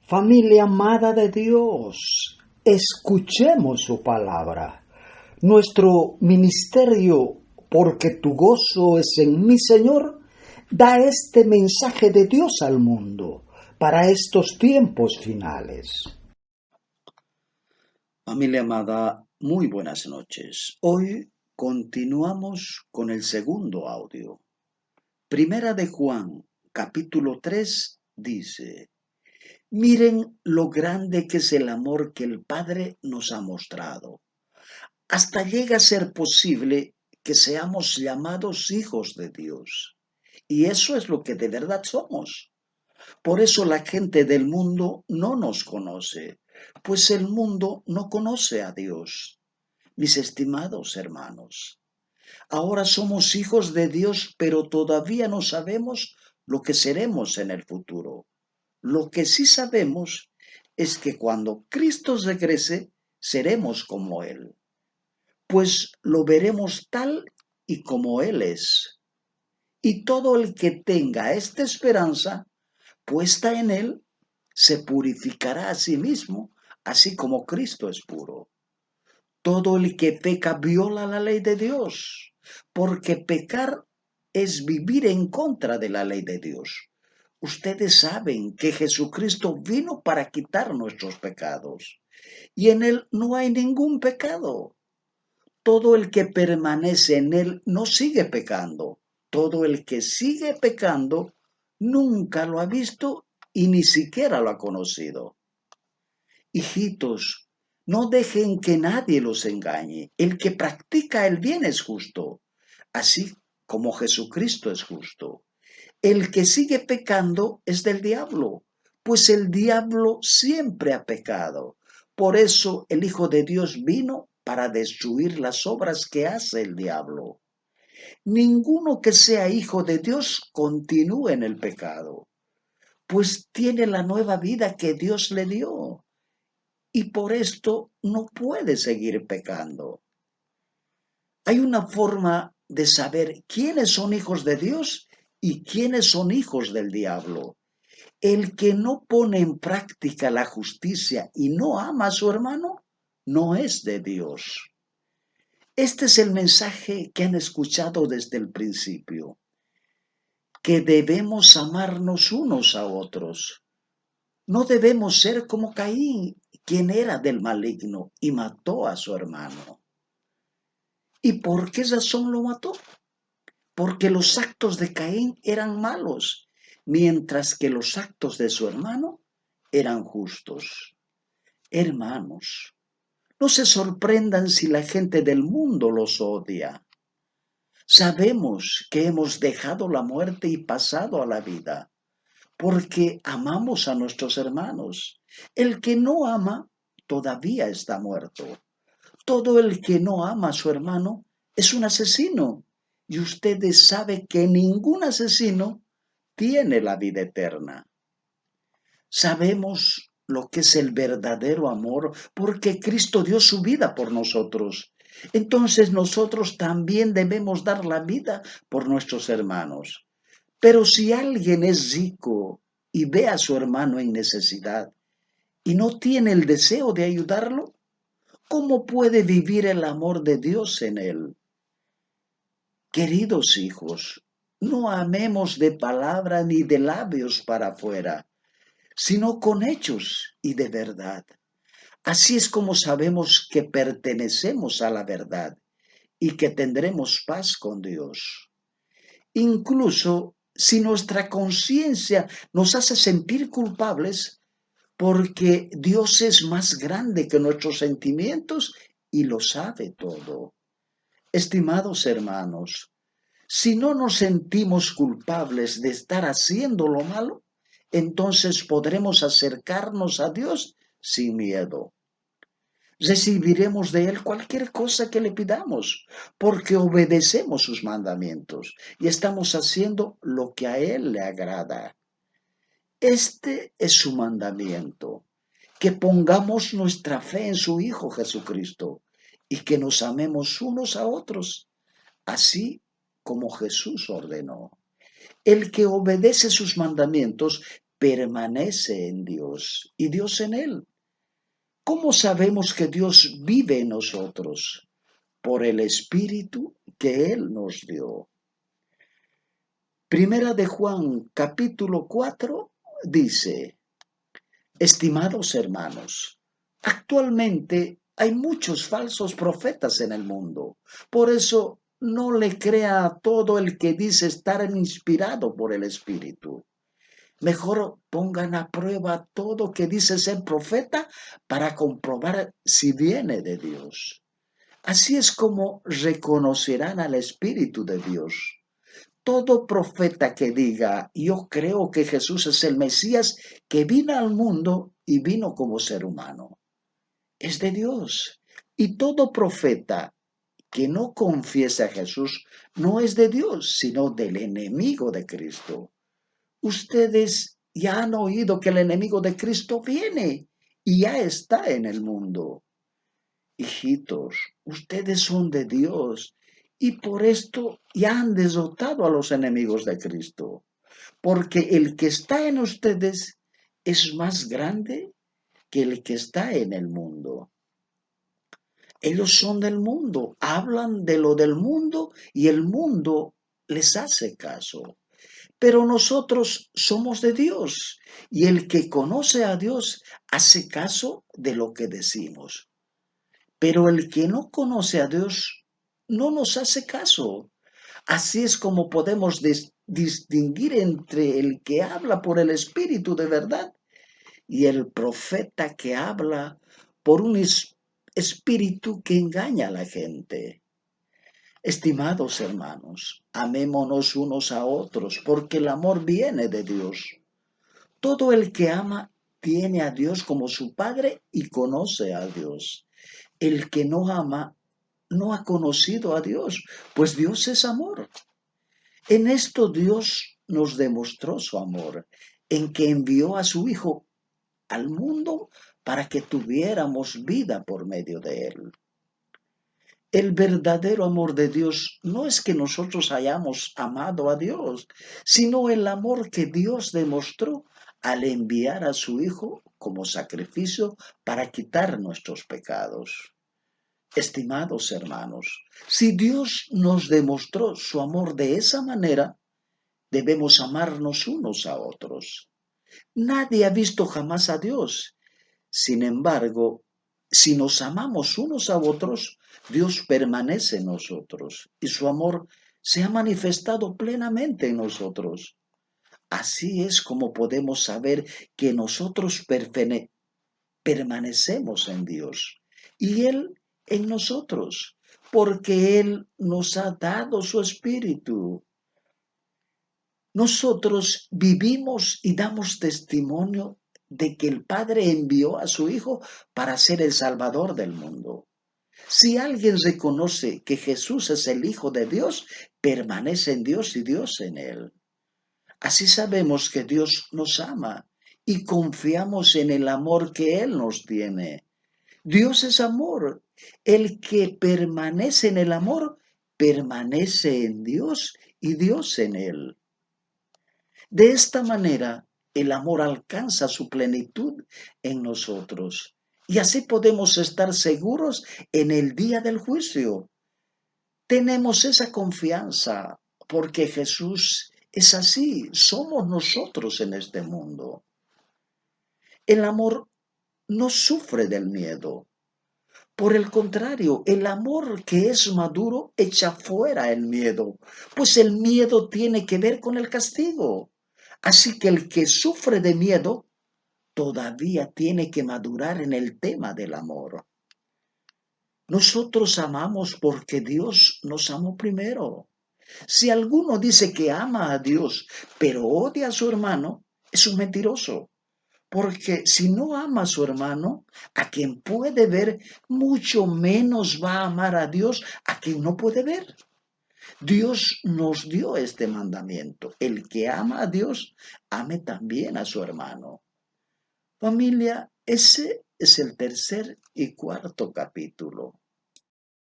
Familia amada de Dios, escuchemos su palabra. Nuestro ministerio, porque tu gozo es en mi Señor, da este mensaje de Dios al mundo para estos tiempos finales. Familia amada, muy buenas noches. Hoy continuamos con el segundo audio. Primera de Juan, capítulo 3, dice: Miren lo grande que es el amor que el Padre nos ha mostrado. Hasta llega a ser posible que seamos llamados hijos de Dios. Y eso es lo que de verdad somos. Por eso la gente del mundo no nos conoce, pues el mundo no conoce a Dios. Mis estimados hermanos, ahora somos hijos de Dios, pero todavía no sabemos lo que seremos en el futuro. Lo que sí sabemos es que cuando Cristo regrese, seremos como Él, pues lo veremos tal y como Él es. Y todo el que tenga esta esperanza puesta en Él, se purificará a sí mismo, así como Cristo es puro. Todo el que peca viola la ley de Dios, porque pecar es vivir en contra de la ley de Dios. Ustedes saben que Jesucristo vino para quitar nuestros pecados, y en Él no hay ningún pecado. Todo el que permanece en Él no sigue pecando. Todo el que sigue pecando nunca lo ha visto y ni siquiera lo ha conocido. Hijitos, no dejen que nadie los engañe. El que practica el bien es justo, así como Jesucristo es justo. El que sigue pecando es del diablo, pues el diablo siempre ha pecado. Por eso el Hijo de Dios vino para destruir las obras que hace el diablo. Ninguno que sea hijo de Dios continúe en el pecado, pues tiene la nueva vida que Dios le dio y por esto no puede seguir pecando. Hay una forma de saber quiénes son hijos de Dios y quiénes son hijos del diablo. El que no pone en práctica la justicia y no ama a su hermano, no es de Dios. Este es el mensaje que han escuchado desde el principio, que debemos amarnos unos a otros. No debemos ser como Caín, quien era del maligno y mató a su hermano. ¿Y por qué razón lo mató? Porque los actos de Caín eran malos, mientras que los actos de su hermano eran justos. Hermanos, no se sorprendan si la gente del mundo los odia. Sabemos que hemos dejado la muerte y pasado a la vida, porque amamos a nuestros hermanos. El que no ama todavía está muerto. Todo el que no ama a su hermano es un asesino. Y ustedes saben que ningún asesino tiene la vida eterna. Sabemos lo que es el verdadero amor porque Cristo dio su vida por nosotros. Entonces nosotros también debemos dar la vida por nuestros hermanos. Pero si alguien es rico y ve a su hermano en necesidad y no tiene el deseo de ayudarlo, ¿cómo puede vivir el amor de Dios en él? Queridos hijos, no amemos de palabra ni de labios para afuera, sino con hechos y de verdad. Así es como sabemos que pertenecemos a la verdad y que tendremos paz con Dios. Incluso si nuestra conciencia nos hace sentir culpables, porque Dios es más grande que nuestros sentimientos y lo sabe todo. Estimados hermanos, si no nos sentimos culpables de estar haciendo lo malo, entonces podremos acercarnos a Dios sin miedo. Recibiremos de Él cualquier cosa que le pidamos, porque obedecemos sus mandamientos y estamos haciendo lo que a Él le agrada. Este es su mandamiento, que pongamos nuestra fe en su Hijo Jesucristo y que nos amemos unos a otros, así como Jesús ordenó. El que obedece sus mandamientos permanece en Dios y Dios en él. ¿Cómo sabemos que Dios vive en nosotros? Por el Espíritu que Él nos dio. Primera de Juan, capítulo 4, dice: Estimados hermanos, actualmente hay muchos falsos profetas en el mundo. Por eso no le crea a todo el que dice estar inspirado por el Espíritu. Mejor pongan a prueba todo que dice ser profeta para comprobar si viene de Dios. Así es como reconocerán al Espíritu de Dios. Todo profeta que diga, yo creo que Jesús es el Mesías que vino al mundo y vino como ser humano, es de Dios. Y todo profeta que no confiesa a Jesús no es de Dios, sino del enemigo de Cristo. Ustedes ya han oído que el enemigo de Cristo viene y ya está en el mundo. Hijitos, ustedes son de Dios y por esto ya han derrotado a los enemigos de Cristo, porque el que está en ustedes es más grande que el que está en el mundo. Ellos son del mundo, hablan de lo del mundo y el mundo les hace caso. Pero nosotros somos de Dios y el que conoce a Dios hace caso de lo que decimos. Pero el que no conoce a Dios no nos hace caso. Así es como podemos distinguir entre el que habla por el Espíritu de verdad y el profeta que habla por un espíritu que engaña a la gente. Estimados hermanos, amémonos unos a otros, porque el amor viene de Dios. Todo el que ama tiene a Dios como su Padre y conoce a Dios. El que no ama no ha conocido a Dios, pues Dios es amor. En esto Dios nos demostró su amor, en que envió a su Hijo al mundo para que tuviéramos vida por medio de él. El verdadero amor de Dios no es que nosotros hayamos amado a Dios, sino el amor que Dios demostró al enviar a su Hijo como sacrificio para quitar nuestros pecados. Estimados hermanos, si Dios nos demostró su amor de esa manera, debemos amarnos unos a otros. Nadie ha visto jamás a Dios. Sin embargo, si nos amamos unos a otros, Dios permanece en nosotros y su amor se ha manifestado plenamente en nosotros. Así es como podemos saber que nosotros permanecemos en Dios y Él en nosotros, porque Él nos ha dado su Espíritu. Nosotros vivimos y damos testimonio de que el Padre envió a su Hijo para ser el Salvador del mundo. Si alguien reconoce que Jesús es el Hijo de Dios, permanece en Dios y Dios en él. Así sabemos que Dios nos ama y confiamos en el amor que Él nos tiene. Dios es amor. El que permanece en el amor, permanece en Dios y Dios en él. De esta manera, el amor alcanza su plenitud en nosotros y así podemos estar seguros en el día del juicio. Tenemos esa confianza porque Jesús es así, somos nosotros en este mundo. El amor no sufre del miedo. Por el contrario, el amor que es maduro echa fuera el miedo, pues el miedo tiene que ver con el castigo. Así que el que sufre de miedo todavía tiene que madurar en el tema del amor. Nosotros amamos porque Dios nos amó primero. Si alguno dice que ama a Dios, pero odia a su hermano, es un mentiroso. Porque si no ama a su hermano, a quien puede ver, mucho menos va a amar a Dios, a quien no puede ver. Dios nos dio este mandamiento. El que ama a Dios, ame también a su hermano. Familia, ese es el tercer y cuarto capítulo.